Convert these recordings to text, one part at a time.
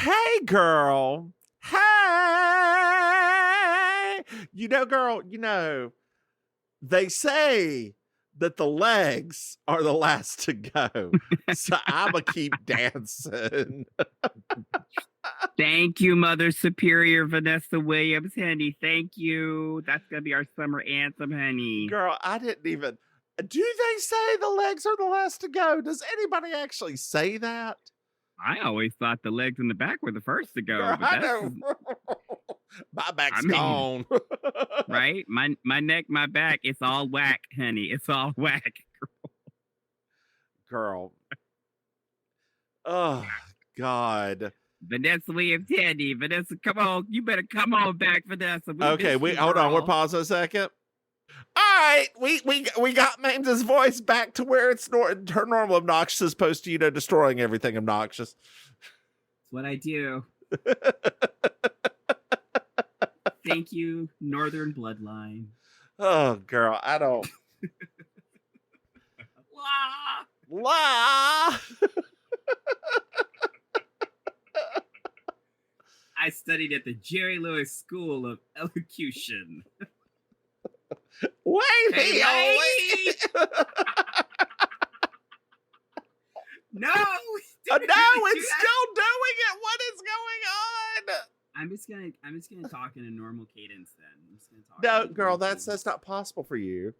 Hey, girl. Hey. Girl, they say that the legs are the last to go. So I'm going to keep dancing. Thank you, Mother Superior Vanessa Williams, honey. Thank you. That's going to be our summer anthem, honey. Girl, I didn't even... Do they say the legs are the last to go? Does anybody actually say that? I always thought the legs in the back were the first to go. Girl, But I know. My back's gone. Right? My neck, my back, it's all whack, honey. It's all whack. Girl. Oh, God. Vanessa Williams, Tandy. Vanessa, come on. You better come on back, Vanessa. Okay, hold on. We're pausing a second. All right, we got Mims' voice back to where it's her normal obnoxious as opposed to, destroying everything obnoxious. That's what I do. Thank you, Northern Bloodline. Oh, girl, I don't... La! I studied at the Jerry Lewis School of Elocution. Wait! No! It's still doing it. What is going on? I'm just gonna talk in a normal cadence then. No, girl, that's not possible for you.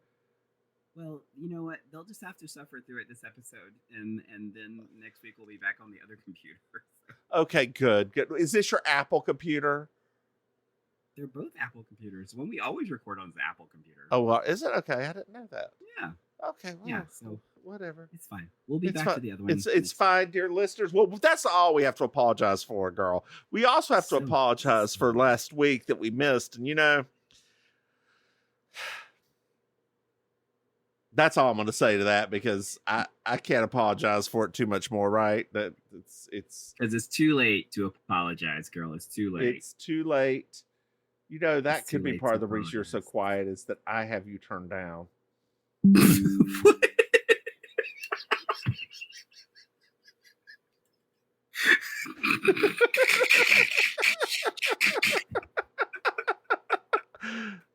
Well, you know what? They'll just have to suffer through it this episode, and then next week we'll be back on the other computer. Okay, good. Is this your Apple computer? They're both Apple computers. One we always record on is the Apple computer. Oh, well, is it? Okay, I didn't know that. Yeah. Okay, well, yeah, so whatever. It's fine. We'll be back to the other one. It's fine, dear listeners. Well, that's all we have to apologize for, girl. We also have to apologize for last week that we missed, and that's all I'm going to say to that, because I can't apologize for it too much more, right? That it's because it's too late to apologize, girl. It's too late. It's too late. That could be part of the reason you're so quiet, is that I have you turned down.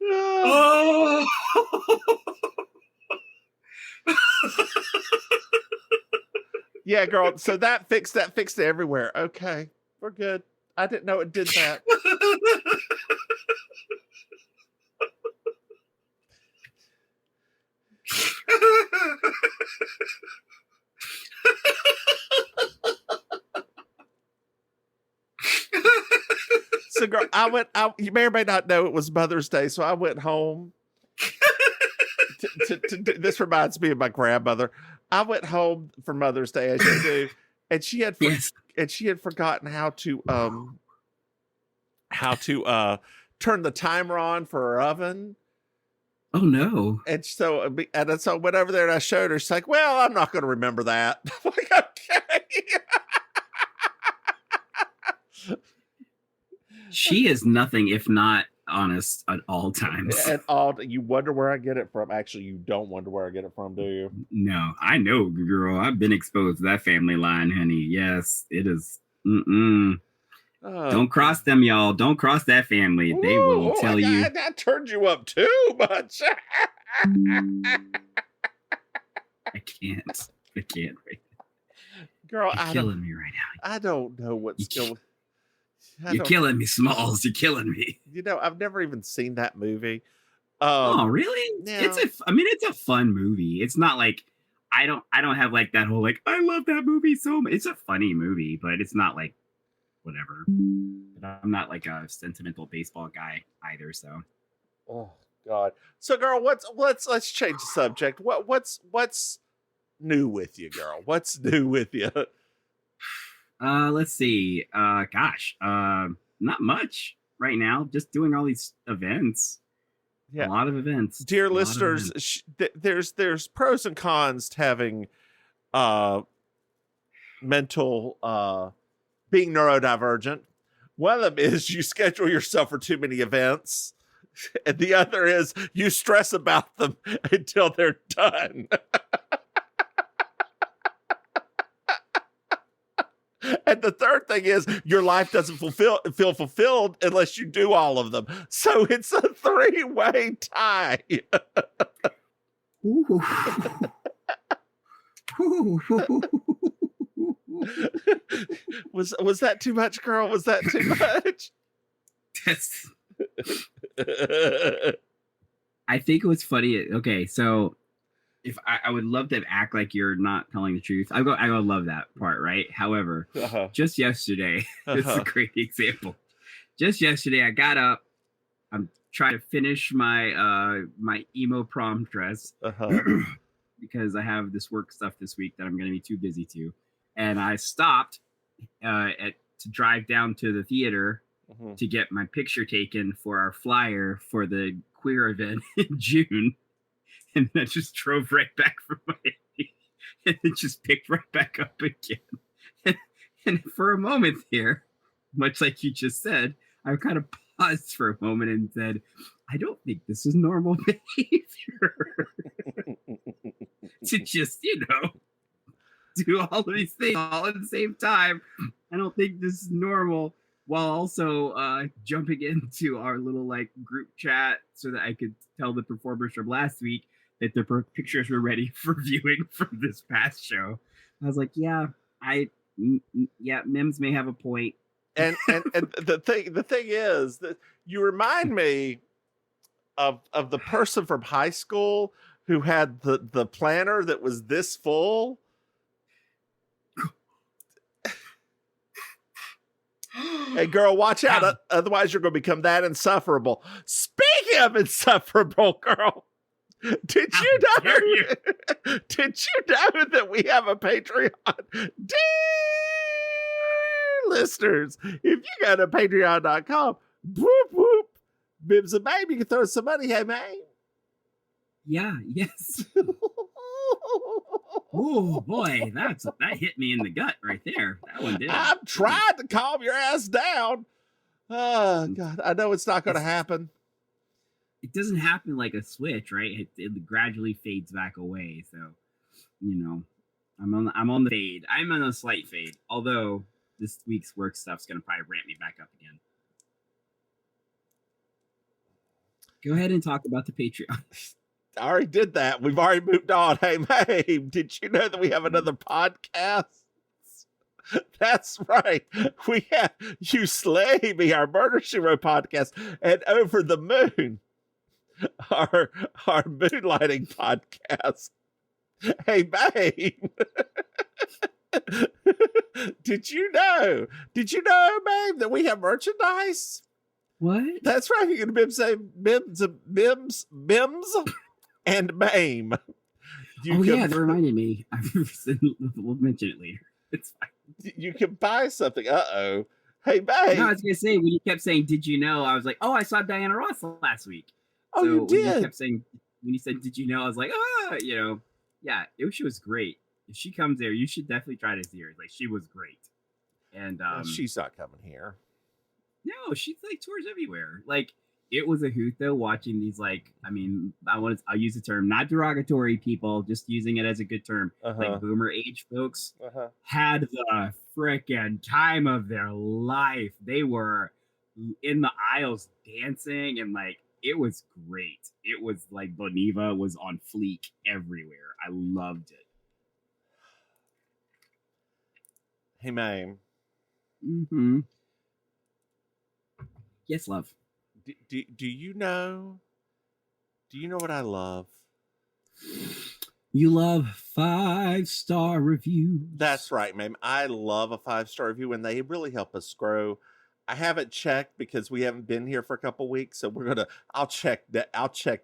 Oh. Yeah, girl. So that fixed it everywhere. Okay, we're good. I didn't know it did that. So, girl, you may or may not know it was Mother's Day, so I went home. This reminds me of my grandmother. I went home for Mother's Day, as you do, and she had forgotten how to turn the timer on for her oven. Oh no! And so I went over there and I showed her. She's like, "Well, I'm not going to remember that." I'm like, okay. She is nothing if not honest at all times. You wonder where I get it from. Actually, you don't wonder where I get it from, do you? No, I know, girl. I've been exposed to that family line, honey. Yes, it is. Don't cross them, y'all. Don't cross that family. They will tell you. I turned you up too much. I can't right now. Girl, you're killing me right now. I don't know what's going. You're killing me, Smalls. You're killing me. I've never even seen that movie. Oh, really? Yeah. It's a fun movie. It's not like I don't have like that whole like I love that movie so much. It's a funny movie, but it's not like whatever. But I'm not like a sentimental baseball guy either. So. Oh God. So, girl, let's change the subject. What's new with you, girl? What's new with you? Let's see. Not much right now. Just doing all these events. Yeah, a lot of events. Dear listeners, there's pros and cons to having mental being neurodivergent. One of them is you schedule yourself for too many events, and the other is you stress about them until they're done. And the third thing is your life doesn't feel fulfilled unless you do all of them. So it's a three-way tie. Was that too much, girl? Was that too much? I think it was funny. Okay, so if I would love to act like you're not telling the truth. I would love that part, right? However, just yesterday, this is a great example. Just yesterday, I got up. I'm trying to finish my my emo prom dress because I have this work stuff this week that I'm going to be too busy to. And I stopped to drive down to the theater to get my picture taken for our flyer for the queer event in June. And then I just drove right back from Miami and then just picked right back up again. And for a moment there, much like you just said, I kind of paused for a moment and said, I don't think this is normal behavior. To just, do all of these things all at the same time. I don't think this is normal, while also jumping into our little group chat so that I could tell the performers from last week that the pictures were ready for viewing from this past show. I was like, yeah, Mims may have a point. And the thing is that you remind me of the person from high school who had the planner that was this full. Hey, girl, watch out. Otherwise, you're going to become that insufferable. Speaking of insufferable, girl, did you know that we have a Patreon? Dear listeners, if you go to patreon.com, whoop, whoop, Mims and Maim, you can throw some money. Hey, man. Yeah, yes. Oh boy, that hit me in the gut right there. That one did. I'm trying to calm your ass down. Oh God, I know it's not going to happen. It doesn't happen like a switch, right? It gradually fades back away. So, I'm on the fade. I'm on a slight fade. Although this week's work stuff's going to probably ramp me back up again. Go ahead and talk about the Patreon. I already did that. We've already moved on. Hey, Maim, did you know that we have another podcast? That's right. We have You Slay Me, our Murder, She Wrote podcast, and Over the Moon, our moonlighting podcast. Hey, Maim. Did you know, Maim, that we have merchandise? What? That's right. You can say Mims and Maim. Yeah, that reminded me. We'll mention it later. It's fine. You can buy something. Uh-oh. Hey, Maim. No, I was going to say, when you kept saying, did you know? I was like, oh, I saw Diana Ross last week. Oh, so you did? When you said, did you know? I was like, yeah, she was great. If she comes there, you should definitely try to see her. She was great. And she's not coming here. No, she's tours everywhere. It was a hoot though watching these I'll use the term not derogatory people, just using it as a good term. Boomer age folks had the frickin' time of their life. They were in the aisles dancing and it was great. It was Boniva was on fleek everywhere. I loved it. Hey, Maim. Mm-hmm. Yes, love. Do you know what I love? You love 5-star reviews. That's right, Maim. I love a 5-star review, and they really help us grow. I haven't checked because we haven't been here for a couple weeks, so I'll check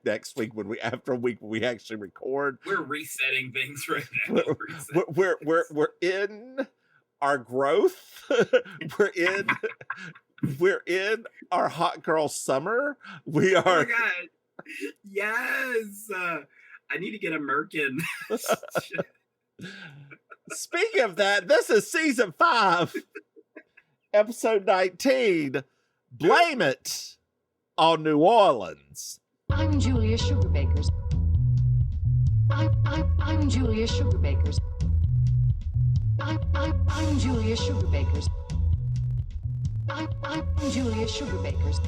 next week after a week when we actually record. We're resetting things right now. We're in our growth. We're in our hot girl summer. We are. Oh my God. Yes. I need to get a merkin. Speaking of that, this is season 5, episode 19. Blame It on New Orleans. I'm Julia Sugarbakers. I'm Julia Sugarbakers. I'm Julia Sugarbakers. I'm Julia Sugarbakers.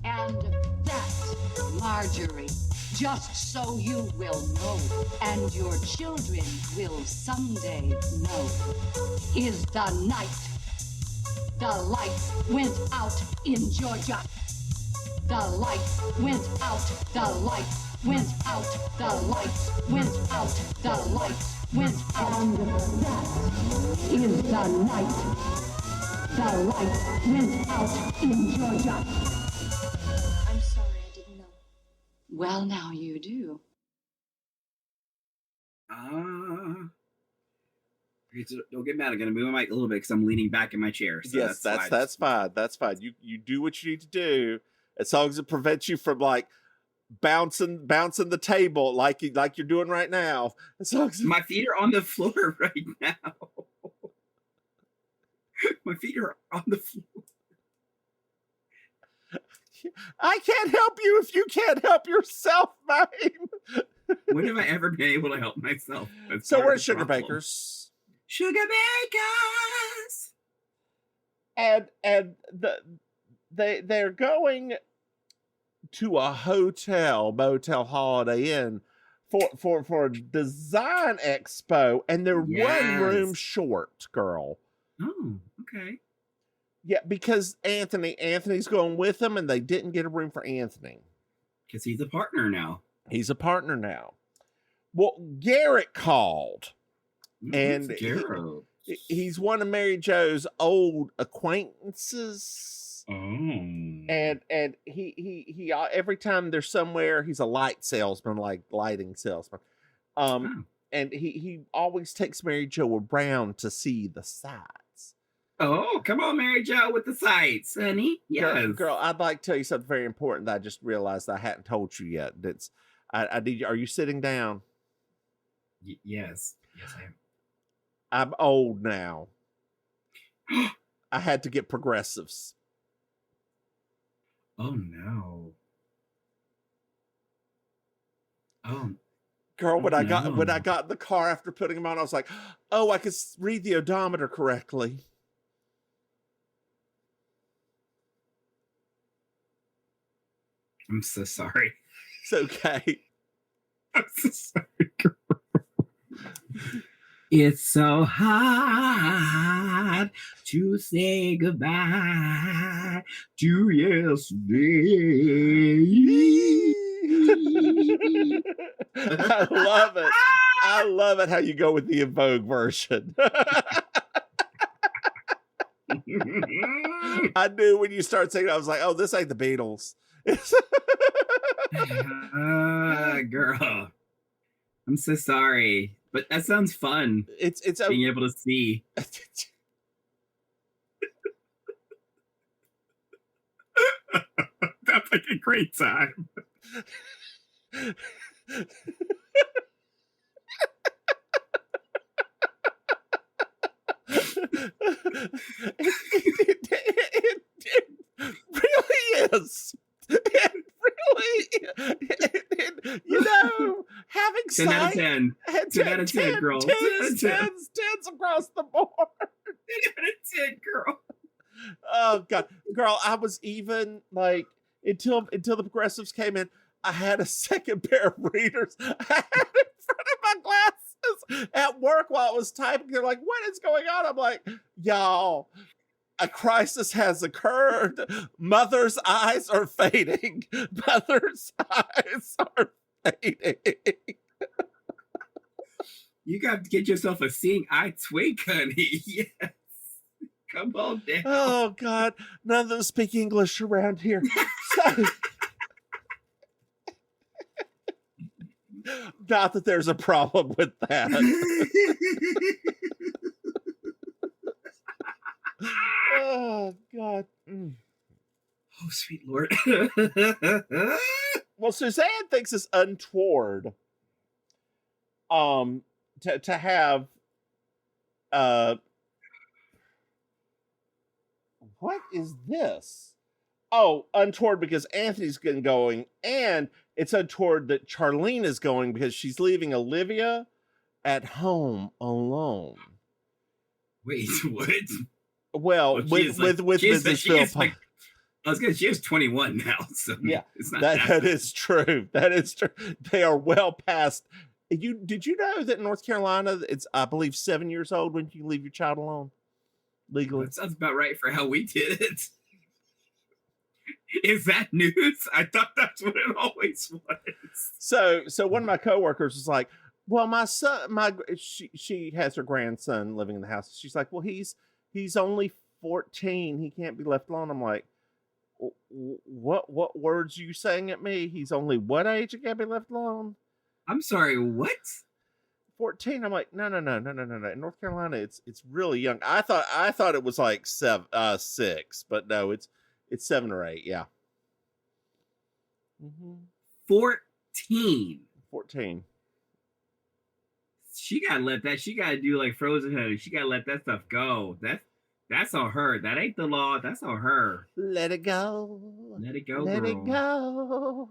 And that, Marjorie, just so you will know, and your children will someday know, is the night the lights went out in Georgia. The lights went out, the lights went out, the lights went out, the lights went out. And that is the night the lights went out in Georgia. I'm sorry, I didn't know. Well, now you do. Don't get mad. I'm gonna move my mic a little bit because I'm leaning back in my chair. So yes, that's fine. That's fine. You do what you need to do, as long as it prevents you from like bouncing the table like you're doing right now. As long as my feet are on the floor right now. My feet are on the floor. I can't help you if you can't help yourself, Maim. When have I ever been able to help myself? So we're at Sugarbakers. Sugarbakers. And they're going to a motel, Holiday Inn for a design expo, and they're one room short, girl. Oh, okay. Yeah, because Anthony's going with them, and they didn't get a room for Anthony. Because he's a partner now. Well, Garrett called. And Garrett? He's one of Mary Jo's old acquaintances. Oh. And he every time they're somewhere, he's a light salesman, like lighting salesman. And he always takes Mary Jo around to see the sights. Oh, come on, Mary Jo, with the sights, honey. Yes. Girl, I'd like to tell you something very important that I just realized I hadn't told you yet. I need you. Are you sitting down? Yes. Yes, I am. I'm old now. I had to get progressives. Oh no. Oh. Girl, when I got in the car after putting them on, I was like, oh, I could read the odometer correctly. I'm so sorry. It's okay. I'm so sorry, girl. It's so hard to say goodbye to yesterday. I love it. I love it how you go with the In Vogue version. I knew when you start saying it, I was like, oh, this ain't the Beatles. Girl. I'm so sorry. But that sounds fun. It's being able to see. That's like a great time. It really is. It really, you know, having 10 out of 10. 10 out of 10, girl. 10s across the board. 10 out of 10, girl. Oh God, girl, I was even like until the progressives came in, I had a second pair of readers. I had it in front of my glasses at work while I was typing. They're like, "What is going on?" I'm like, "Y'all, a crisis has occurred. Mother's eyes are fading. Mother's eyes are fading." You got to get yourself a seeing eye twink, honey. Yes. Come on down. Oh God, none of them speak English around here. So, not that there's a problem with that. Oh God. Oh, sweet Lord. Well, Suzanne thinks it's untoward to have what is this? Oh, untoward because Anthony's going, and it's untoward that Charlene is going because she's leaving Olivia at home alone. Wait, what? Well, with Mrs. Philpott. She is 21 now, so yeah, it's not that is true. That is true. They are well past. Did you know that in North Carolina, it's, I believe, 7 years old when you leave your child alone legally? That sounds about right for how we did it. Is that news? I thought that's what it always was. So one of my coworkers was like, well, my son, she has her grandson living in the house. She's like, well, he's only 14. He can't be left alone. I'm like, what words are you saying at me? He's only what age? He can't be left alone? I'm sorry, what? 14. I'm like, no. In North Carolina, it's really young. I thought it was like 6, but no, it's 7 or 8. Yeah. 14. She gotta do like Frozen Honey. She gotta let that stuff go. That's on her. That ain't the law. That's on her. Let it go. Let it go, Let girl. it go.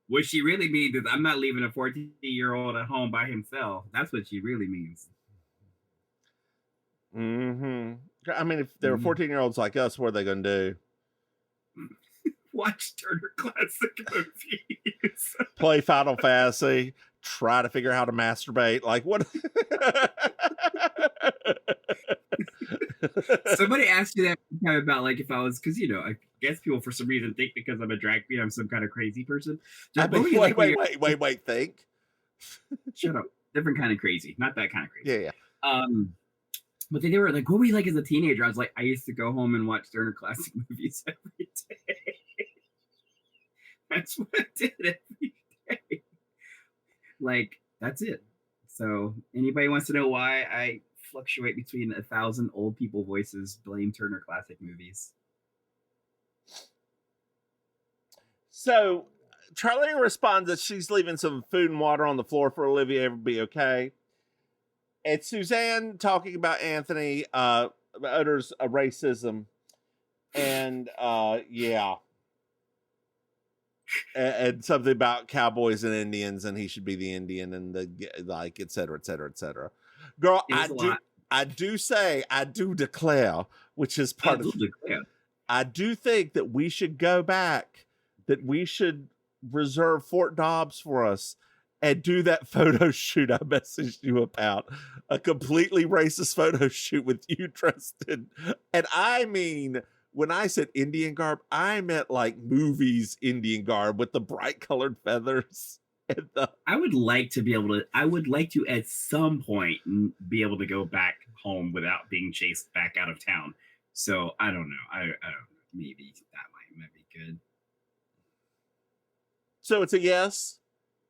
What she really means is I'm not leaving a 14-year-old at home by himself. That's what she really means. I mean, if there were 14-year-olds like us, what are they going to do? Watch Turner Classic movies. Play Final Fantasy. Try to figure out how to masturbate. Like, what? Somebody asked you that time about like if I was, because I guess people for some reason think because I'm a drag queen I'm some kind of crazy person. Wait, think. Shut up. Different kind of crazy, not that kind of crazy. Yeah. But they were like, what were you like as a teenager? I was like, I used to go home and watch Turner Classic movies every day. That's what I did every day. Like, that's it. So anybody wants to know why I fluctuate between 1,000 old people voices, blame Turner Classic movies. So Charlene responds that she's leaving some food and water on the floor for Olivia. It'll be okay. And Suzanne talking about Anthony utters a racism, and yeah, and something about cowboys and Indians, and he should be the Indian, and the like, et cetera, et cetera, et cetera. Girl, I do declare, which is part of. I do think that we should go back, that we should reserve Fort Dobbs for us and do that photo shoot I messaged you about. A completely racist photo shoot with you, Tristan. And I mean, when I said Indian garb, I meant like movies Indian garb with the bright colored feathers. And I would like to at some point be able to go back home without being chased back out of town. So I don't know. I don't know. Maybe that might be good. So it's a yes?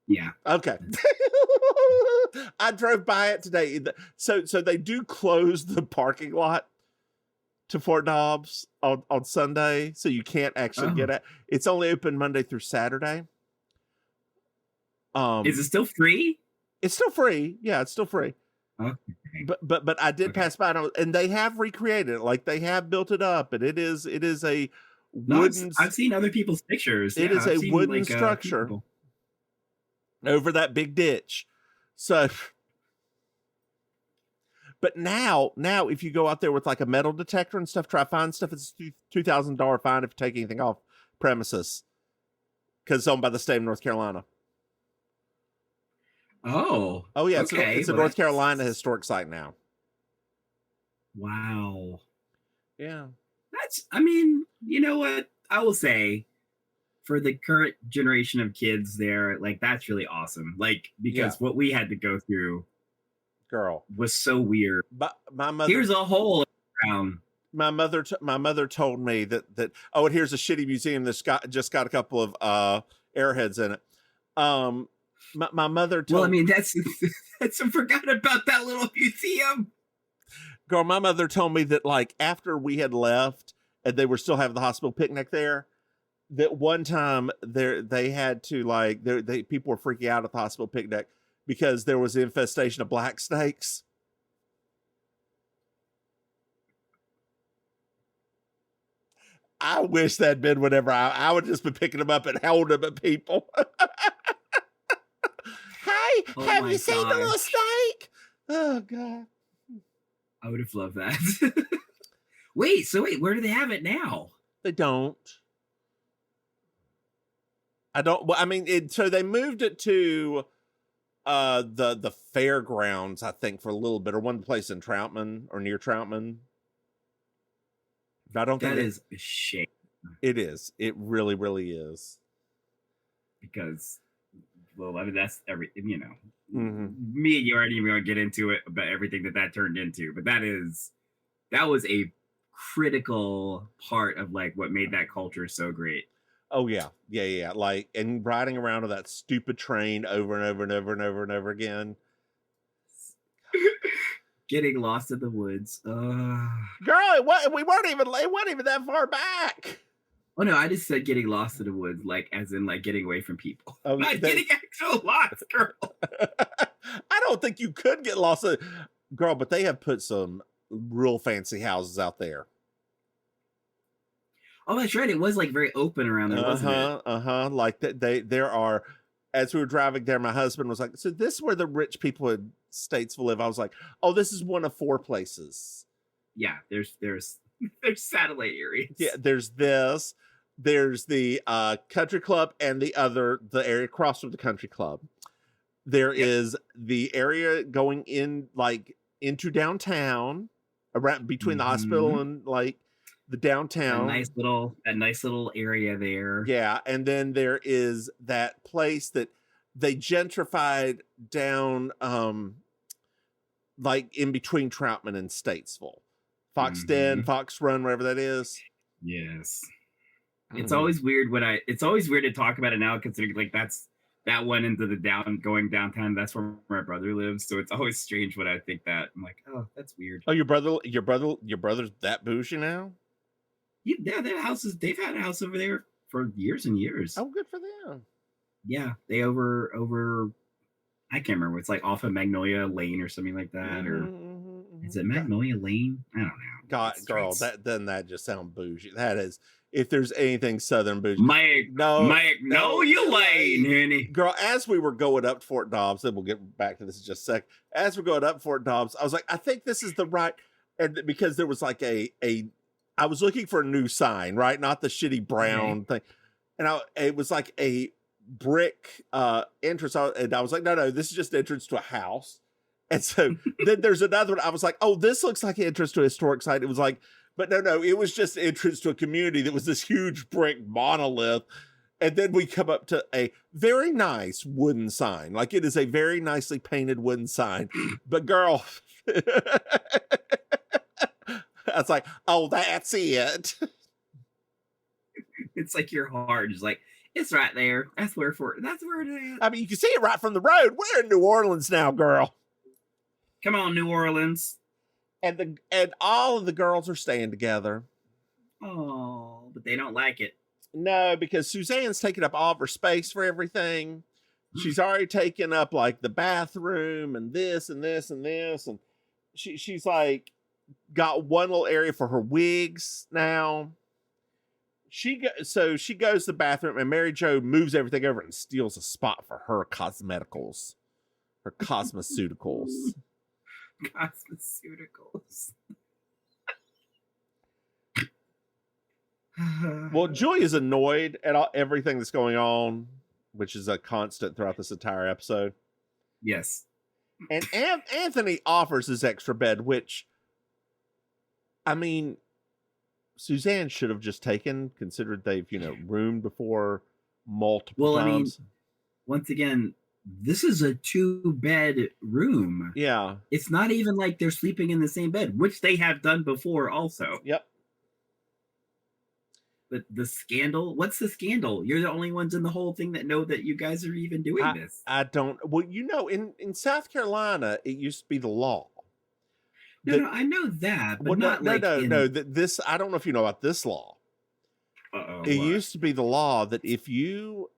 Yeah. Okay. I drove by it today. So they do close the parking lot to Fort Dobbs on Sunday, so you can't actually get it. It's only open Monday through Saturday. Is it still free? It's still free. Yeah, it's still free. Okay. But I did pass by it, and they have recreated it. Like, they have built it up, and it is a wooden. I've seen other people's pictures. It is a wooden structure over that big ditch. So, but now if you go out there with like a metal detector and stuff, try to find stuff, it's $2,000 fine if you take anything off premises, because it's owned by the state of North Carolina. Oh yeah, okay. It's a North Carolina historic site now. Wow. Yeah. I mean, you know what? I will say, for the current generation of kids there, like, that's really awesome. Like, because what we had to go through, girl, was so weird. But my mother, here's a hole around. My mother told me that and here's a shitty museum that's just got a couple of airheads in it. My mother told. Well, I mean, that's I forgot about that little museum. Girl, my mother told me that, like, after we had left and they were still having the hospital picnic there, that one time they had to, like, people were freaking out at the hospital picnic because there was an infestation of black snakes. I wish that'd been whenever I would just be picking them up and holding them at people. Hey, have you seen the little snake? Oh God. I would have loved that. wait, where do they have it now? They don't. I don't. Well, I mean, so they moved it to the fairgrounds, I think, for a little bit, or one place in Troutman or near Troutman. But I don't think that is a shame. It is. It really, really is. Because, well, I mean, that's me and you aren't even going to get into it about everything that turned into, but that was a critical part of like what made that culture so great. Oh yeah. Like, and riding around on that stupid train over and over and over and over and over again. Getting lost in the woods. Girl, it wasn't even that far back. Oh no, I just said getting lost in the woods, like as in like getting away from people. Oh, not getting actual lost, girl. I don't think you could get lost, girl. But they have put some real fancy houses out there. Oh, that's right. It was like very open around there, wasn't it? Like there are. As we were driving there, my husband was like, "So this is where the rich people in Statesville live." I was like, "Oh, this is one of 4 places." Yeah, there's satellite areas. Yeah, there's this. There's the country club and the area across from the country club. There is the area going in like into downtown, around between the hospital and like the downtown. That nice little area there. Yeah, and then there is that place that they gentrified down, like in between Troutman and Statesville, Fox Den, Fox Run, wherever that is. Yes. It's always weird it's always weird to talk about it now, considering like that went into the going downtown. That's where my brother lives. So it's always strange when I think that. I'm like, oh, that's weird. Oh, your brother's that bougie now? Yeah, they've had a house over there for years and years. Oh, good for them. Yeah. They over I can't remember. It's like off of Magnolia Lane or something like that. Or is it Magnolia Lane? I don't know. God, girl, that just sounds bougie. That is, if there's anything Southern bougie. Magnolia Lane, honey. Girl, as we were going up to Fort Dobbs, then we'll get back to this in just a sec. As we're going up Fort Dobbs, I was like, I think this is the right, and because there was like I was looking for a new sign, right? Not the shitty brown thing. And it was like a brick entrance. And I was like, no, this is just entrance to a house. And so then there's another one. I was like, oh, this looks like an entrance to a historic site. It was like, but no, it was just entrance to a community that was this huge brick monolith. And then we come up to a very nice wooden sign. Like it is a very nicely painted wooden sign. But girl, I was like, oh, that's it. It's like your heart is like, it's right there. That's where it is. I mean, you can see it right from the road. We're in New Orleans now, girl. Come on, New Orleans. And all of the girls are staying together. Oh, but they don't like it. No, because Suzanne's taking up all of her space for everything. She's already taken up like the bathroom and this and this and this. And she's like got one little area for her wigs now. She goes to the bathroom and Mary Jo moves everything over and steals a spot for her cosmeticals. Her cosmeceuticals. Cosmeceuticals. Well, Julia's annoyed at everything that's going on, which is a constant throughout this entire episode. Yes. And Anthony offers his extra bed, which, I mean, Suzanne should have just taken, considered they've, roomed before multiple times. I mean, once again, this is a 2-bed room. Yeah. It's not even like they're sleeping in the same bed, which they have done before also. Yep. But the scandal, what's the scandal? You're the only ones in the whole thing that know that you guys are even doing this. I don't, well, in South Carolina, it used to be the law. No, I know that, but no. This, I don't know if you know about this law. It used to be the law that if you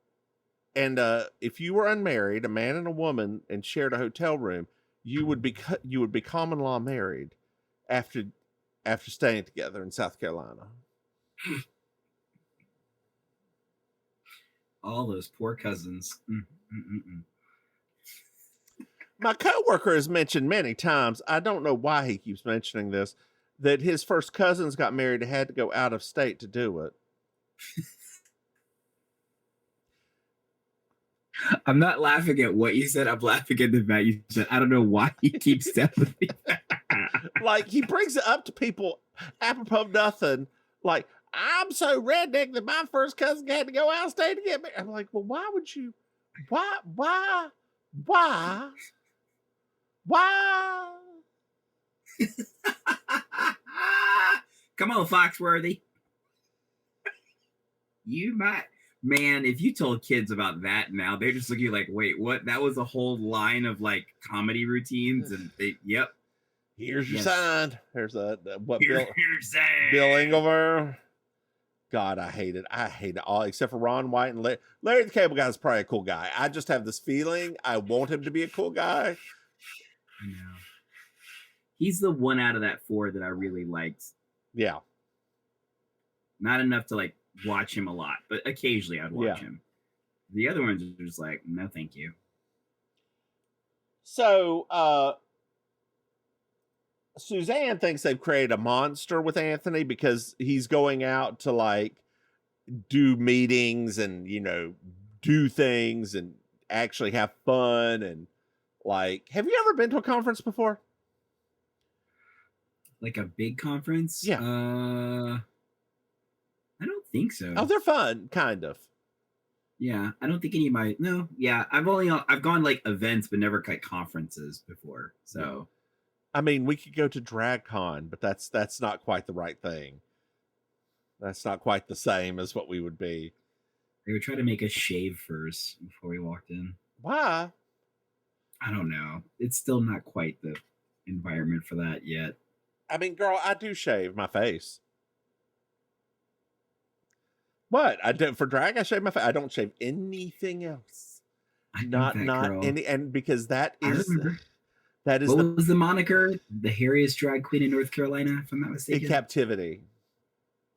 were unmarried, a man and a woman, and shared a hotel room, you would be common law married after staying together in South Carolina. All those poor cousins. My coworker has mentioned many times, I don't know why he keeps mentioning this, that his first cousins got married and had to go out of state to do it. I'm not laughing at what you said. I'm laughing at the fact you said. I don't know why he keeps telling me that. Like, he brings it up to people apropos of nothing. Like, I'm so redneck that my first cousin had to go out of state to get married. I'm like, well, why would you? Why? Come on, Foxworthy. You might, man, if you told kids about that now, they just look at you like, wait, what? That was a whole line of like comedy routines, and they, yep. Here's your sign. Here's what Here's Bill Engelver. God, I hate it. I hate it all, except for Ron White and Larry the Cable Guy is probably a cool guy. I just have this feeling I want him to be a cool guy. I know. He's the one out of that four that I really liked. Yeah. Not enough to like watch him a lot, but occasionally I'd watch him. The other ones are just like, no, thank you. So, Suzanne thinks they've created a monster with Anthony because he's going out to like do meetings and, you know, do things and actually have fun. And like, have you ever been to a conference before? Like a big conference? Yeah. I don't think so. Oh, they're fun, kind of. Yeah, I don't think any of my I've gone like events but never like conferences before. So I mean, we could go to DragCon, but that's not quite the right thing. That's not quite the same as what we would be. They would try to make us shave first before we walked in. Why? I don't know. It's still not quite the environment for that yet. I mean, girl, I do shave my face. What? I don't for drag. I shave my face. I don't shave anything else. Not girl. any, and because that is what was the moniker? The hairiest drag queen in North Carolina, if I'm not mistaken. In captivity.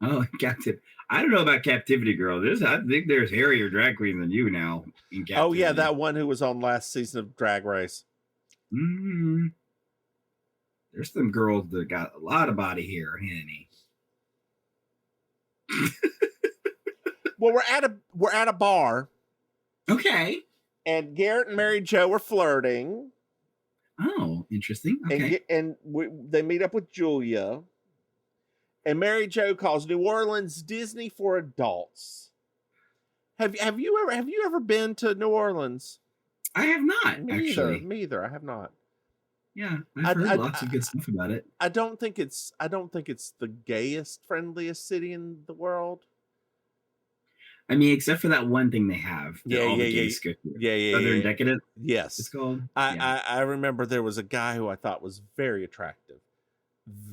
Oh, captive. I don't know about captivity, girl. I think there's hairier drag queens than you now. In captivity. Oh yeah, that one who was on last season of Drag Race. Mm-hmm. There's some girls that got a lot of body hair, honey. Well, we're at a bar. Okay. And Garrett and Mary Jo are flirting. Oh, interesting. Okay. They meet up with Julia. And Mary Jo calls New Orleans Disney for adults. Have you ever been to New Orleans? I have not, actually. Me either. I have not. Yeah, I've heard lots of good stuff about it. I don't think it's the gayest, friendliest city in the world. I mean, except for that one thing they have. Yeah. Southern Decadent. Yes, it's called. I remember there was a guy who I thought was very attractive,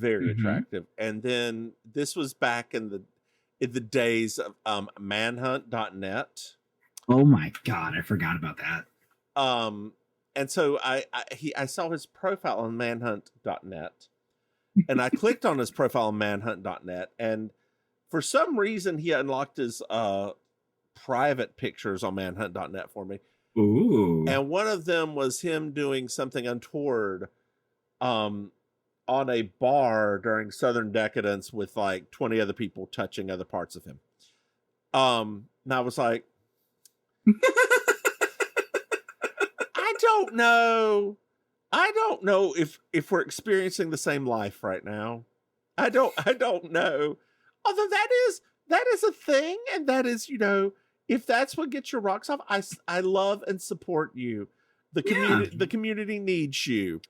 attractive, and then this was back in the days of manhunt.net. Oh my god, I forgot about that. And so I saw his profile on manhunt.net, and I clicked on his profile on manhunt.net, and for some reason he unlocked his private pictures on manhunt.net for me. Ooh. And one of them was him doing something untoward on a bar during Southern Decadence with like 20 other people touching other parts of him. And I was like, I don't know if we're experiencing the same life right now. I don't know. Although that is a thing, and that is, you know, if that's what gets your rocks off, I love and support you. The community needs you.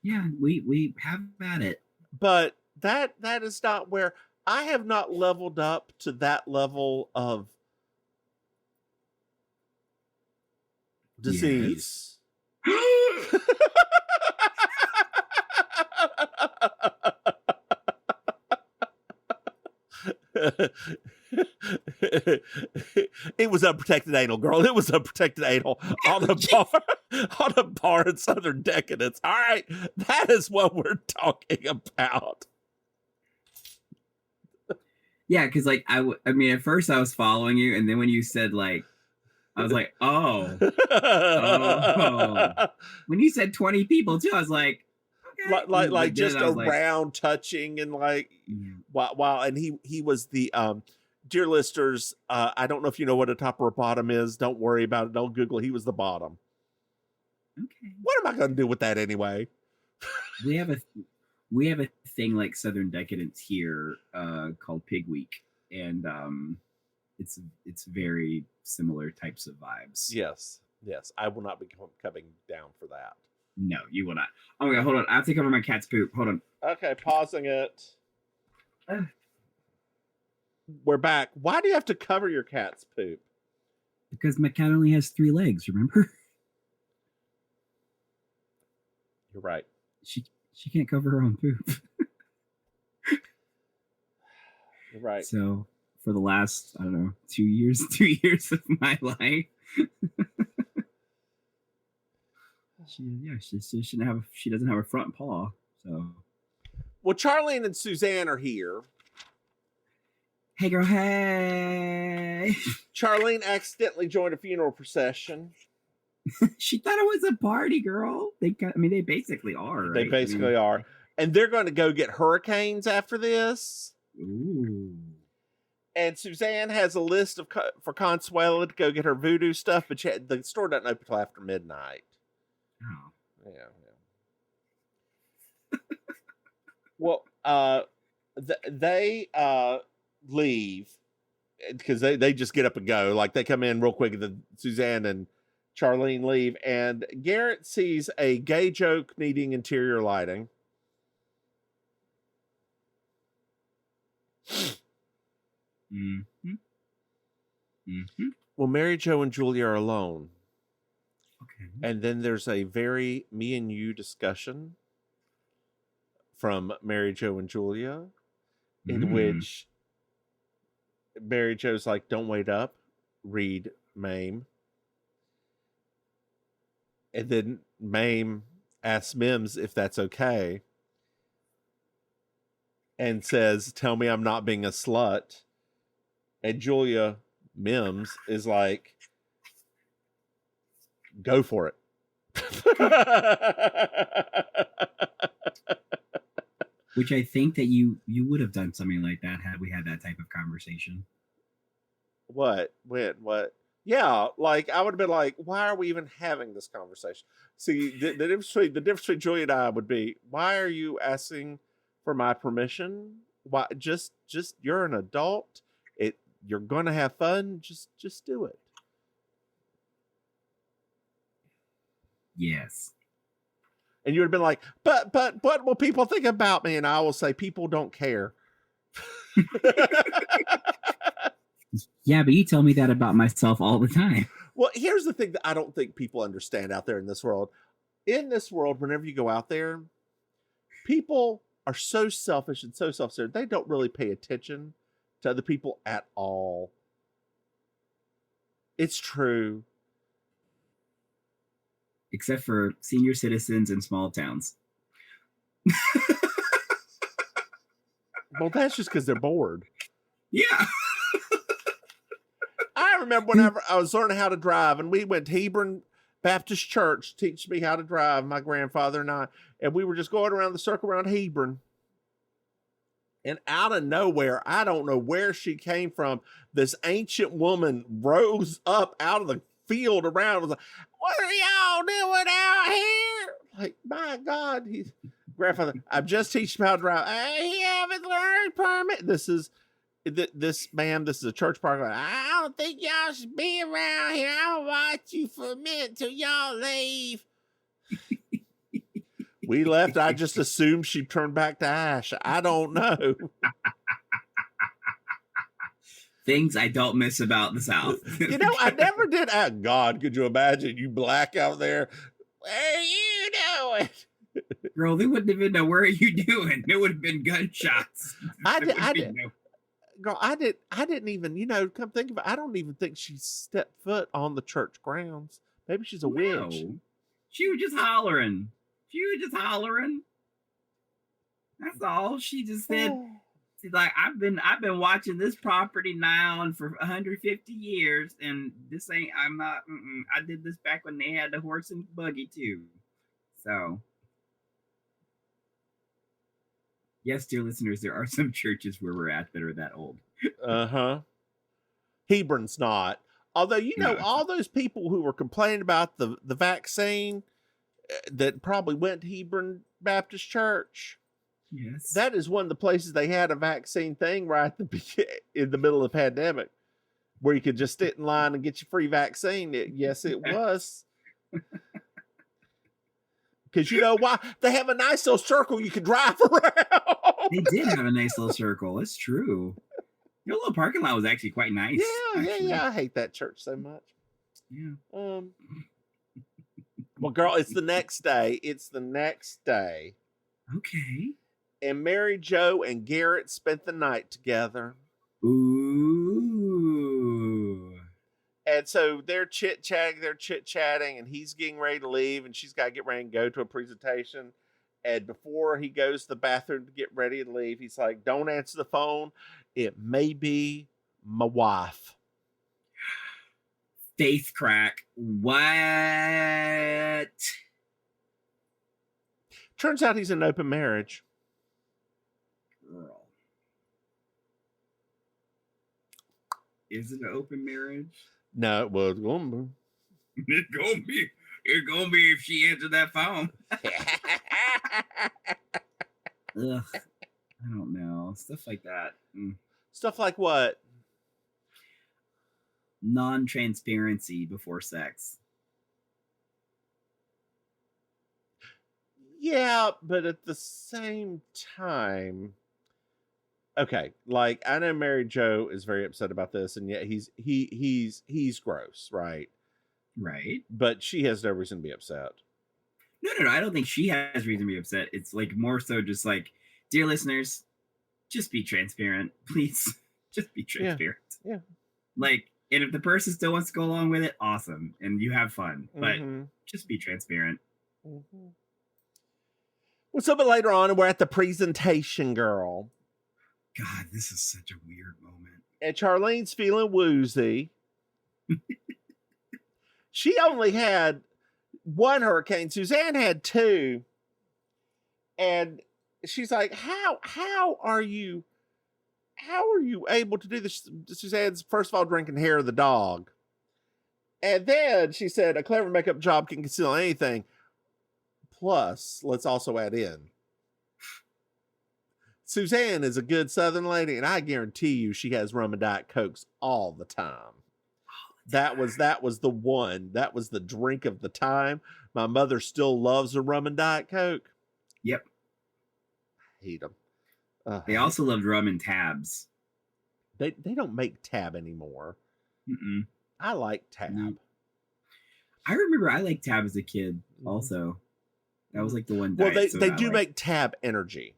Yeah, we have at it. But that is not where I have not leveled up to that level of disease. Yes. It was unprotected anal, girl. It was unprotected anal on a bar in Southern Decadence. All right, that is what we're talking about. Yeah, because like I mean, at first I was following you, and then when you said like I was like, oh. When you said 20 people too, I was like, okay. like just around like, touching and like, wow. And he was the, dear listeners, I don't know if you know what a top or a bottom is. Don't worry about it. Don't Google. He was the bottom. Okay. What am I going to do with that anyway? We have a thing like Southern Decadence here called Pig Week, and it's very similar types of vibes. Yes, I will not be coming down for that. No, you will not. Oh my god, hold on. I have to cover my cat's poop. Hold on. Okay, pausing it. We're back. Why do you have to cover your cat's poop? Because my cat only has 3 legs. Remember? You're right. She can't cover her own poop. You're right. So for the last, I don't know, 2 years of my life, she doesn't have a front paw. So, well, Charlene and Suzanne are here. Hey, girl. Hey. Charlene accidentally joined a funeral procession. She thought it was a party, girl. They basically are. Right? They basically are. And they're going to go get hurricanes after this. Ooh. And Suzanne has a list for Consuela to go get her voodoo stuff, but the store doesn't open until after midnight. Oh. Yeah. Well, they leave because they just get up and go. Like they come in real quick, and then Suzanne and Charlene leave, and Garrett sees a gay joke needing interior lighting. Mm-hmm. Mm-hmm. Well, Mary Jo and Julia are alone. Okay. And then there's a very me and you discussion from Mary Jo and Julia, in which Mary Jo's like, "Don't wait up, read Maim." And then Maim asks Mims if that's okay. And says, "Tell me I'm not being a slut." And Julia, Mims, is like, "Go for it." Which I think that you would have done something like that had we had that type of conversation. What? When? What? Yeah, like I would have been like, "Why are we even having this conversation?" See, the difference between Julia and I would be, "Why are you asking for my permission? Why? Just you're an adult. You're gonna have fun. Just do it." Yes. And you would have been like, but what will people think about me? And I will say, people don't care. Yeah, but you tell me that about myself all the time. Well, here's the thing that I don't think people understand out there in this world. In this world, whenever you go out there, people are so selfish and so self-centered. They don't really pay attention to other people at all. It's true. Except for senior citizens in small towns. Well, that's just because they're bored. Yeah. I remember whenever I was learning how to drive, and we went to Hebron Baptist Church to teach me how to drive, my grandfather and I, and we were just going around the circle around Hebron. And out of nowhere, I don't know where she came from, this ancient woman rose up out of the field around and was like, "What are y'all doing out here?" Like, my God, grandfather, I'm just teaching him how to drive. He haven't learned permit. This is a church park. I don't think y'all should be around here. I'll watch you for a minute till y'all leave. We left. I just assumed she'd turn back to ash. I don't know. Things I don't miss about the South. You know, I never did. God, could you imagine you black out there? Where are you doing? Girl, they wouldn't even know, where are you doing? It would have been gunshots. I didn't even, come think of it. I don't even think she stepped foot on the church grounds. Maybe she's a witch. She was just hollering. That's all. She just said, She's like, I've been watching this property now and for 150 years, and this ain't. I'm not. I did this back when they had the horse and buggy too. So, yes, dear listeners, there are some churches where we're at that are that old. Hebron's not. Although, all those people who were complaining about the vaccine that probably went to Hebron Baptist Church. Yes. That is one of the places they had a vaccine thing right in the middle of the pandemic where you could just sit in line and get your free vaccine. Yes, it was. Because you know why? They have a nice little circle you can drive around. They did have a nice little circle. It's true. Your little parking lot was actually quite nice. Yeah. I hate that church so much. Yeah. Well, girl, it's the next day. Okay. And Mary Jo and Garrett spent the night together. Ooh. And so they're chit-chatting, and he's getting ready to leave, and she's got to get ready and go to a presentation. And before he goes to the bathroom to get ready to leave, he's like, don't answer the phone. It may be my wife. Faith crack. What? Turns out he's in an open marriage. Girl. Is it an open marriage? No, it was going to be. It's gonna be if she answered that phone. Ugh. I don't know. Stuff like that. Stuff like what? Non-transparency before sex. Yeah, but at the same time, okay, like I know Mary Jo is very upset about this, and yet he's gross, right? Right. But she has no reason to be upset. No. I don't think she has reason to be upset. It's like more so just like, dear listeners, just be transparent, please. Just be transparent. Yeah. Like, and if the person still wants to go along with it, awesome, and you have fun. But just be transparent. Mm-hmm. Well, so but later on, we're at the presentation, girl. God, this is such a weird moment. And Charlene's feeling woozy. She only had one hurricane. Suzanne had two. And she's like, how are you able to do this? Suzanne's first of all drinking hair of the dog. And then she said, a clever makeup job can conceal anything. Plus, let's also add in, Suzanne is a good Southern lady, and I guarantee you she has rum and Diet Cokes all the time. That was the one. That was the drink of the time. My mother still loves a rum and Diet Coke. Yep. I hate them. They also loved rum and Tabs. They don't make Tab anymore. Mm-mm. I like Tab. Mm-hmm. I remember I liked Tab as a kid also. That was like the one. Well, they do make Tab Energy.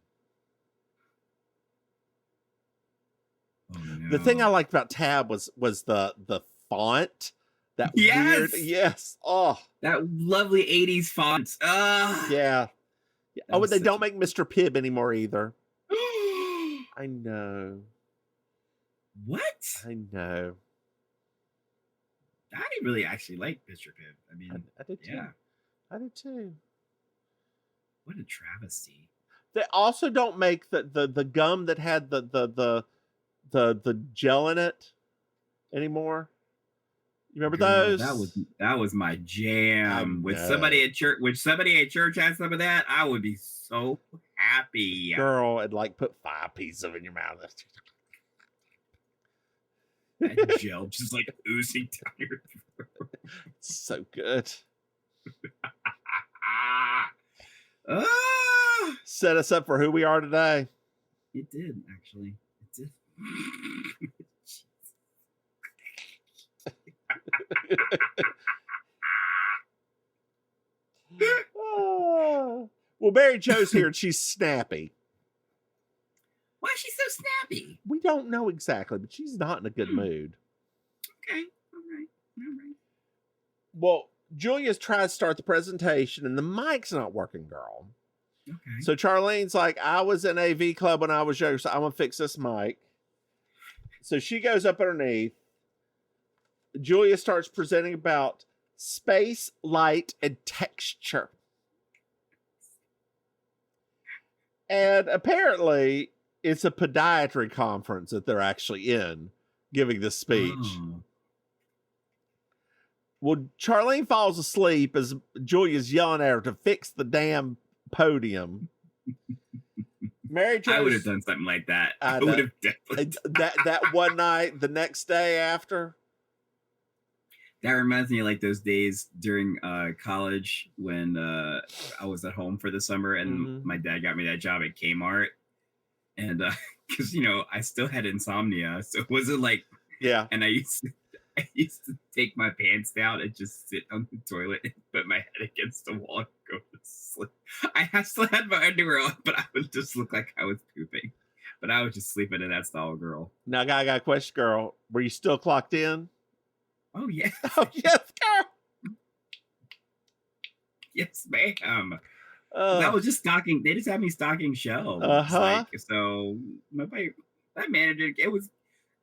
Oh, no. The thing I liked about Tab was the font. That weird. Yes. Oh, that lovely 80s font. Yeah. Oh, they don't make Mr. Pibb anymore either. I know. What? I know. I didn't really actually like Mr. Pibb. I mean, I did too. Yeah. I did too. What a travesty. They also don't make the gum that had the gel in it anymore. You remember those? That was my jam. With somebody at church had some of that, I would be so happy. Girl, I'd like put 5 pieces of it in your mouth. That gel just like oozing down your throat. So good. Set us up for who we are today. It did, actually. It did. Well, Mary Jo's here and she's snappy. Why is she so snappy? We don't know exactly, but she's not in a good mood. Okay. All right. Well, Julia tries to start the presentation and the mic's not working, girl. Okay. So Charlene's like, I was in AV club when I was younger, so I'm gonna fix this mic. So she goes up underneath. Julia starts presenting about space, light, and texture. And apparently, it's a podiatry conference that they're actually in, giving this speech. Oh. Well, Charlene falls asleep as Julia's yelling at her to fix the damn podium. Mary Jo, I would have done something like that. I would have definitely that one night, the next day after. That reminds me of like those days during college when I was at home for the summer and my dad got me that job at Kmart. And because, I still had insomnia. So it wasn't like, yeah. And I used to take my pants down and just sit on the toilet and put my head against the wall and go to sleep. I still had my underwear on, but I would just look like I was pooping. But I was just sleeping in that style, girl. Now, I got a question, girl. Were you still clocked in? Oh, yeah. Oh, yes, girl. Yes, ma'am. That was just stocking. They just had me stocking shelves. So nobody, that manager,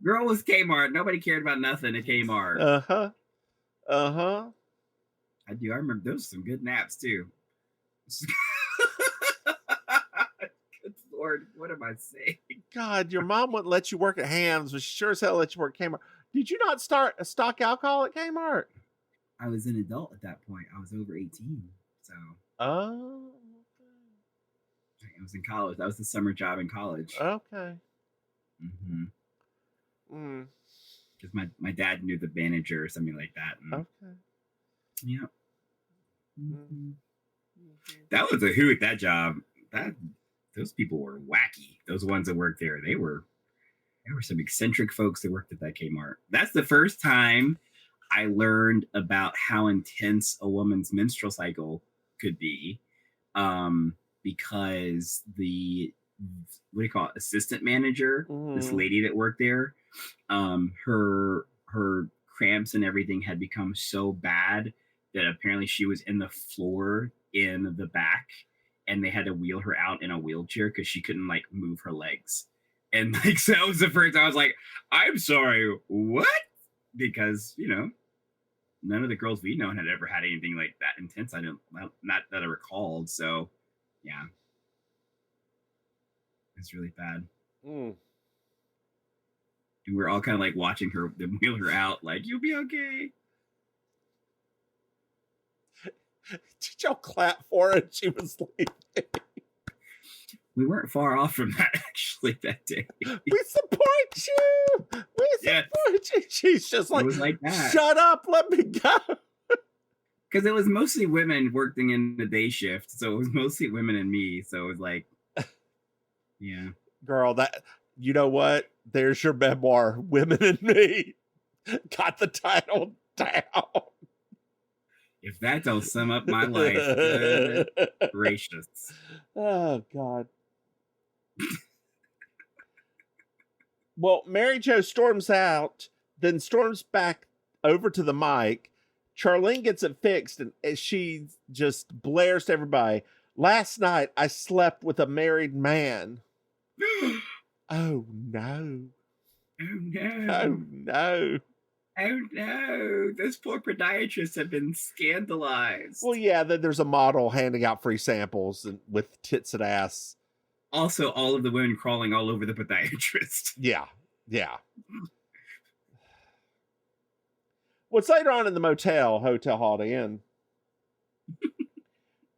girl was Kmart. Nobody cared about nothing at Kmart. I do. I remember those some good naps too. Good Lord, what am I saying? God, your mom wouldn't let you work at Hams, but she sure as hell let you work at Kmart. Did you not start a stock alcohol at Kmart? I was an adult at that point. I was over 18. So. Oh. I was in college. That was the summer job in college. Okay. Because my dad knew the manager or something like that. And, okay. Yeah. That was a hoot, that job. Those people were wacky. Those ones that worked there, there were some eccentric folks that worked at that Kmart. That's the first time I learned about how intense a woman's menstrual cycle could be. Because the, what do you call it, assistant manager, this lady that worked there, her cramps and everything had become so bad that apparently she was in the floor in the back and they had to wheel her out in a wheelchair because she couldn't like move her legs. And like, so that was the first time I was like, I'm sorry, what? Because, none of the girls we known had ever had anything like that intense. Not that I recalled. So yeah, it's really bad. And we're all kind of like watching her, then wheel her out, like, you'll be okay. Did y'all clap for her? She was leaving. We weren't far off from that actually that day. We support you. We support you. She's just like, it was like that. Shut up, let me go. Because it was mostly women working in the day shift, so it was mostly women and me. So it was like, yeah, girl, that, you know what? There's your memoir, Women and Me. Got the title down. If that don't sum up my life, good gracious. Oh, God. Well, Mary Jo storms out, then storms back over to the mic. Charlene gets it fixed, and she just blares to everybody. Last night, I slept with a married man. Oh, no. Oh, no. Oh, no. Oh, no. Those poor podiatrists have been scandalized. Well, yeah, then there's a model handing out free samples and with tits and ass. Also, all of the women crawling all over the podiatrist. Yeah, yeah. What's later on in the Hotel Holiday Inn.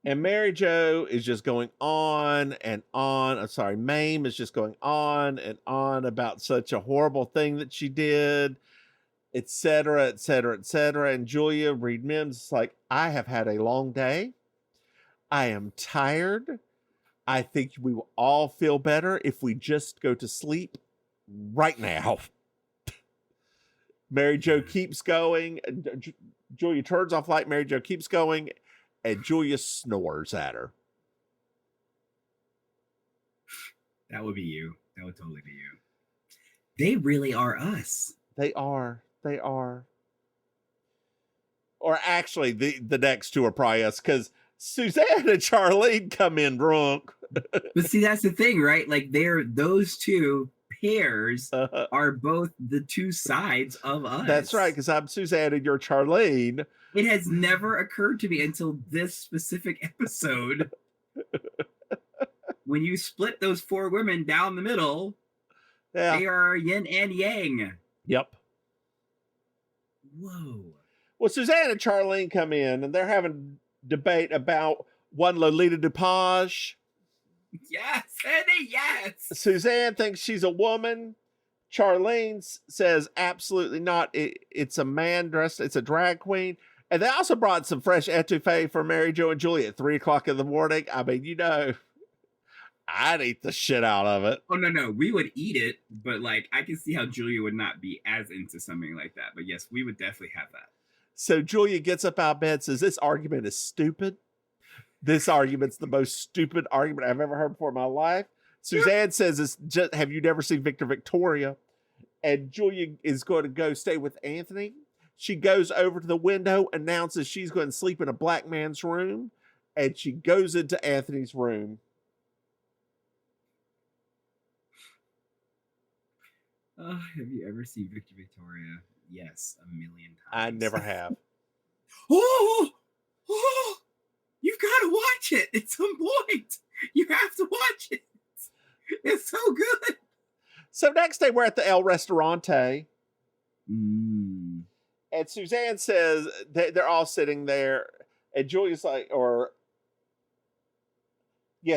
And Mary Jo is just going on and on. I'm sorry, Maim is just going on and on about such a horrible thing that she did, etc., etc., etc. And Julia Reed Mims is like, I have had a long day. I am tired. I think we will all feel better if we just go to sleep right now. Mary Jo keeps going. Julia turns off light. Mary Jo keeps going. And Julia snores at her. That would be you. That would totally be you. They really are us. They are. They are. Or actually, the next two are probably us. Because Suzanne and Charlene come in drunk. But see, that's the thing, right? Like those two pairs are both the two sides of us. That's right, because I'm Suzanne and you're Charlene. It has never occurred to me until this specific episode. When you split those four women down the middle, they are yin and yang. Yep. Whoa. Well, Suzanne and Charlene come in, and they're having debate about one Lolita DuPage. Yes, Eddie, yes. Suzanne thinks she's a woman. Charlene says absolutely not. It's a man dressed. It's a drag queen. And they also brought some fresh etouffee for Mary Jo and Julie at 3:00 in the morning. I mean, you know, I'd eat the shit out of it. Oh, no. We would eat it, but like, I can see how Julia would not be as into something like that. But yes, we would definitely have that. So Julia gets up out of bed, says, this argument is stupid. This argument's the most stupid argument I've ever heard before in my life. Suzanne says, "It's just, have you never seen Victor Victoria?" And Julia is going to go stay with Anthony. She goes over to the window, announces she's going to sleep in a black man's room, and she goes into Anthony's room. Have you ever seen Victor Victoria? Yes, 1,000,000 times. I never have. Oh, you've got to watch it at some point. You have to watch it. It's so good. So next day we're at the El Restaurante. And Suzanne says they're all sitting there. And Julia's like,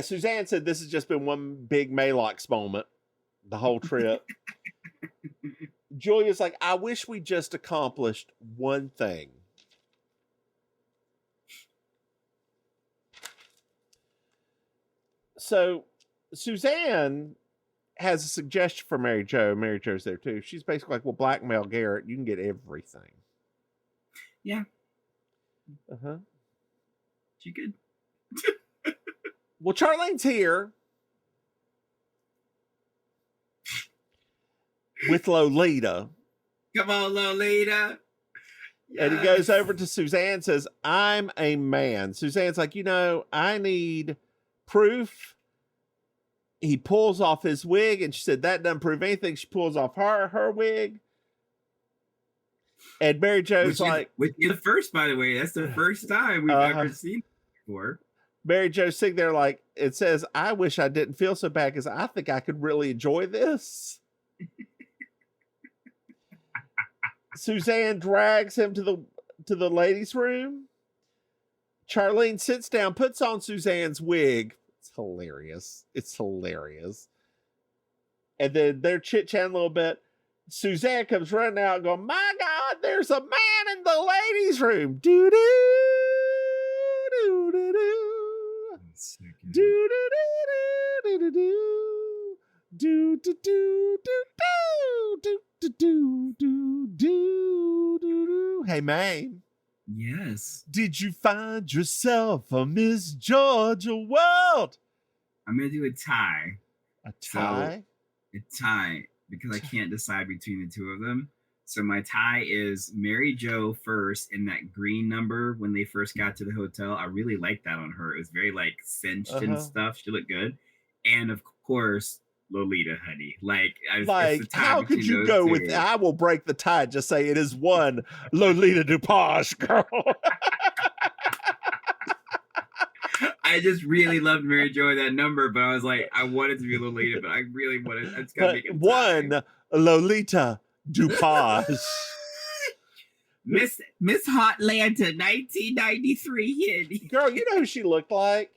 Suzanne said this has just been one big Malox moment the whole trip. Julia's like, I wish we just accomplished one thing. So Suzanne has a suggestion for Mary Jo. Mary Jo's there too. She's basically like, well, blackmail Garrett. You can get everything. Yeah. Uh-huh. She good. Well, Charlene's here with Lolita. Come on, Lolita. Yes. And he goes over to Suzanne and says, I'm a man. Suzanne's like, I need proof. He pulls off his wig, and she said, that doesn't prove anything. She pulls off her wig. And Mary Jo's which is the first, by the way. That's the first time we've ever seen it before. Mary Jo's sitting there like, it says, I wish I didn't feel so bad because I think I could really enjoy this. Suzanne drags him to the ladies' room. Charlene sits down, puts on Suzanne's wig. It's hilarious. And then they're chit-chatting a little bit. Suzanne comes running out going, my God, there's a man in the ladies' room. Doo-doo, doo-doo-doo. Doo-doo-doo-doo-doo-doo. Do-do-do-do-do-do-do-do-do-do. Hey, Maim. Yes. Did you find yourself a Miss Georgia World? I'm going to do a tie. A tie? So, a tie, because I can't decide between the two of them. So my tie is Mary Jo first in that green number when they first got to the hotel. I really liked that on her. It was very like cinched and stuff. She looked good. And of course, Lolita, honey. How could you go with I will break the tie. Just say it is one Lolita DuPage, girl. I just really loved Mary Jo in that number, but I was like, I wanted to be Lolita, but I really wanted. I just gotta make it one Lolita DuPage. Miss Hotlanta, 1993. Girl, you know who she looked like?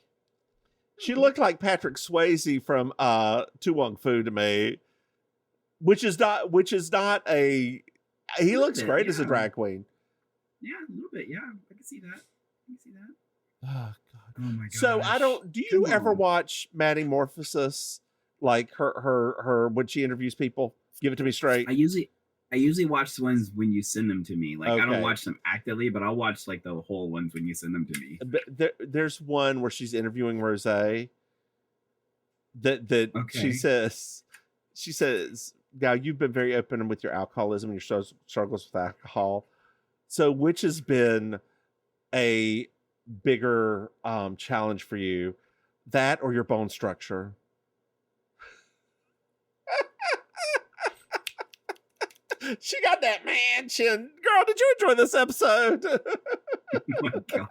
She looked like Patrick Swayze from Tu Wong Fu to me, which is not a. He looks great as a drag queen. Yeah, a little bit. Yeah, I can see that. Oh God! Oh my God! So do you ever watch Maddie Morphosis, like her when she interviews people? Give it to me straight. I usually watch the ones when you send them to me. Like okay. I don't watch them actively, but I'll watch like the whole ones when you send them to me. There's one where she's interviewing Rosé. That okay. She says, now you've been very open with your alcoholism and your struggles with alcohol. So which has been a bigger challenge for you, that or your bone structure? She got that mansion. Girl, did you enjoy this episode? Oh my God.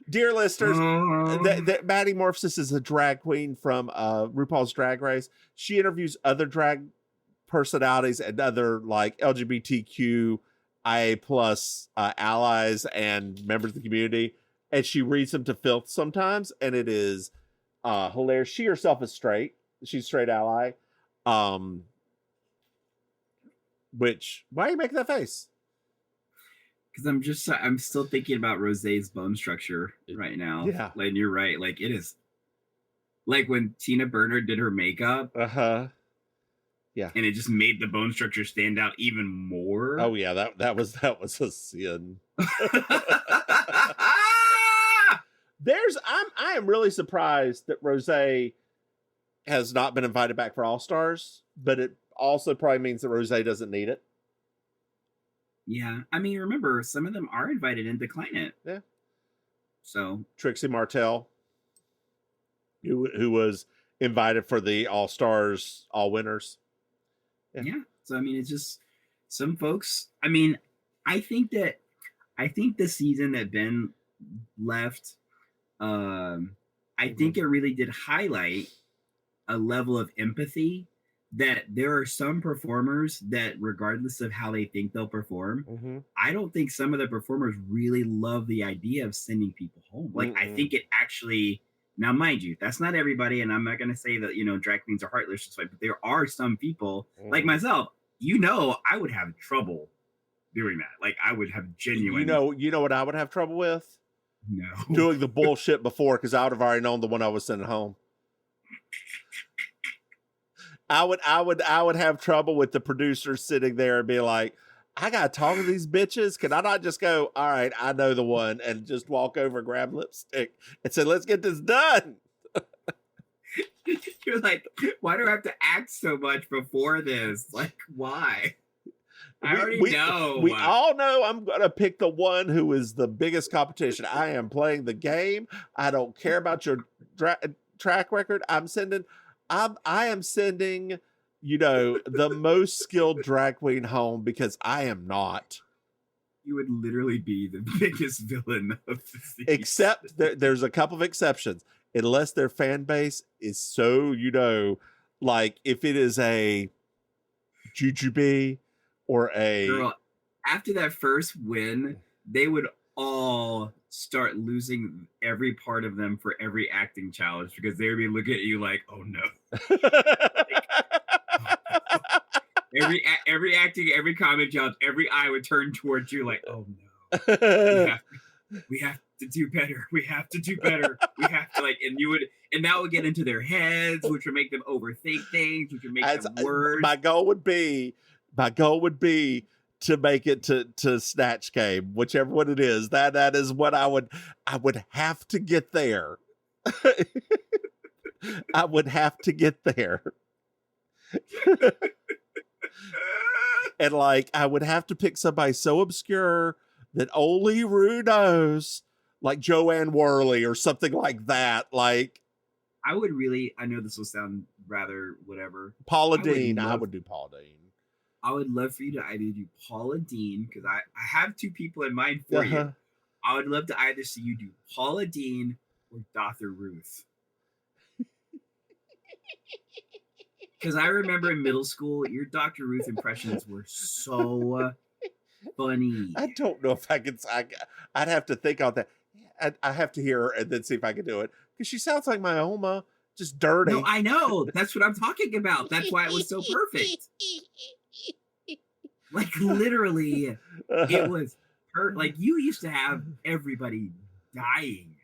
Dear listeners, Maddie Morphosis is a drag queen from RuPaul's Drag Race. She interviews other drag personalities and other like LGBTQIA plus allies and members of the community, and she reads them to filth sometimes, and it is hilarious. She herself is straight. She's a straight ally. Which, why are you making that face? Because I'm still thinking about Rosé's bone structure right now. Yeah. Like, you're right. Like, it is like when Tina Burner did her makeup. Yeah. And it just made the bone structure stand out even more. Oh yeah, that was a sin. I am really surprised that Rosé has not been invited back for All Stars, but it also probably means that Rosé doesn't need it. Yeah. I mean, remember, some of them are invited and decline it. Yeah. So Trixie Martell, who was invited for the All Stars, All Winners. Yeah. So I mean, it's just some folks. I mean, I think the season that Ben left, I think it really did highlight a level of empathy that there are some performers that, regardless of how they think they'll perform, I don't think some of the performers really love the idea of sending people home. Like, I think it actually, now mind you, that's not everybody, and I'm not going to say that, drag queens are heartless, but there are some people like myself, I would have trouble doing that. Like, I would have genuine. You know what I would have trouble with? No. Doing the bullshit before, because I would have already known the one I was sending home. I would have trouble with the producers sitting there and be like, I gotta talk to these bitches. Can I not just go, all right, I know the one, and just walk over, grab lipstick, and say, let's get this done. You're like, why do I have to act so much before this? Like, why? I already know. We all know I'm gonna pick the one who is the biggest competition. I am playing the game. I don't care about your track record. I am sending, the most skilled drag queen home, because I am not. You would literally be the biggest villain of the season. Except there's a couple of exceptions. Unless their fan base is so, like if it is a Jujubee or a... Girl, after that first win, they would all start losing every part of them for every acting challenge, because they would be looking at you like, oh no. Every acting, every comment challenge, every eye would turn towards you like, oh no. We have to do better. We have to do better. We have to and that would get into their heads, which would make them overthink things, which would make them worse. My goal would be to make it to Snatch Game, whichever one it is. That is what I would have to get there. I would have to get there. And I would have to pick somebody so obscure that only Rue knows, like Joanne Worley or something like that. Like, I know this will sound rather whatever. Paula Deen. I would do Paula Deen. I would love for you to either do Paula Deen, because I have two people in mind for you. I would love to either see you do Paula Deen or Dr. Ruth. Because I remember in middle school, your Dr. Ruth impressions were so funny. I don't know if I could. I'd have to think on that. I have to hear her and then see if I can do it, because she sounds like my Oma, just dirty. No, I know. That's what I'm talking about. That's why it was so perfect. Like, literally, it was her. Like, you used to have everybody dying.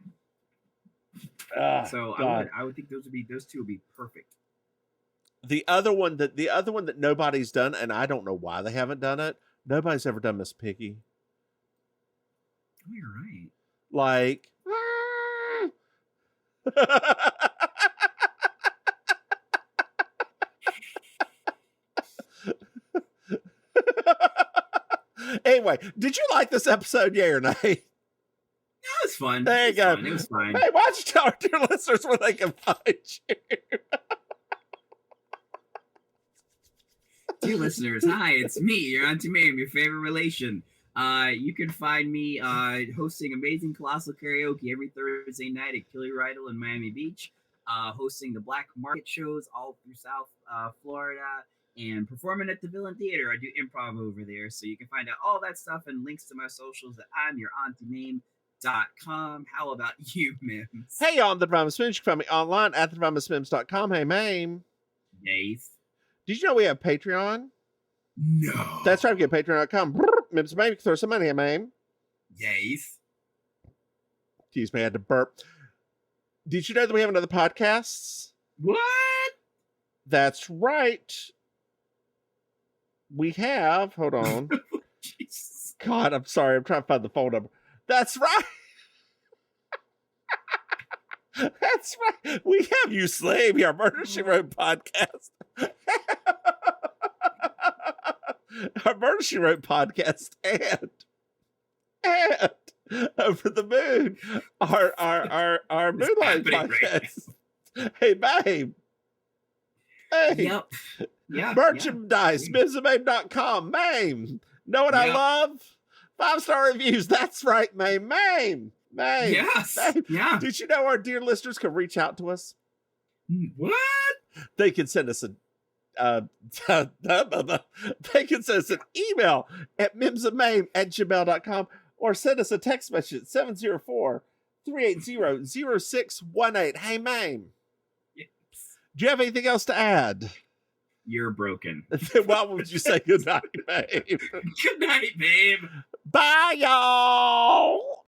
So I would think those two would be perfect. The other one that nobody's done, and I don't know why they haven't done it. Nobody's ever done Miss Piggy. Oh, you're right. Like, Anyway, did you like this episode, yay or nay? That was fun. There you go. It was fine. Hey, why don't you tell our dear listeners where they can find you? Dear listeners, hi, it's me, your Auntie Maim, your favorite relation. You can find me hosting Amazing Colossal Karaoke every Thursday night at Killer Idol in Miami Beach, hosting the Black Market shows all through South Florida, and performing at the Villain Theater. I do improv over there, so you can find out all that stuff and links to my socials at I'mYourAuntieMaim.com. How about you, Mims? Hey, y'all, I'm the Drama Mims. You can find me online at thedramasmims.com. Hey, Maim. Yes. Did you know we have Patreon? No. That's right. Get patreon.com. Mims Maim, you can throw some money at Maim. Yes. Excuse me, I had to burp. Did you know that we have another podcast? What? That's right. We have, hold on. Jesus. God, I'm sorry. I'm trying to find the phone number. That's right. That's right. We have You Slay Me, our Murder, She Wrote podcast. Our Murder, She Wrote podcast and Over the Moon, our Moonlight podcast. Right, hey, babe. Hey. Yep. Yeah. Merchandise, MrMahaffey.com. Maim. Know what I love? 5-star reviews. That's right, Maim. Maim. Yes. Maim. Yeah. Did you know our dear listeners can reach out to us? What? They can send us they can send us an email at mimsofmaim@gmail.com or send us a text message at 704-380-0618. Hey, Maim. Yes. Do you have anything else to add? You're broken. Why would you say good night, babe? Good night, babe. Bye, y'all.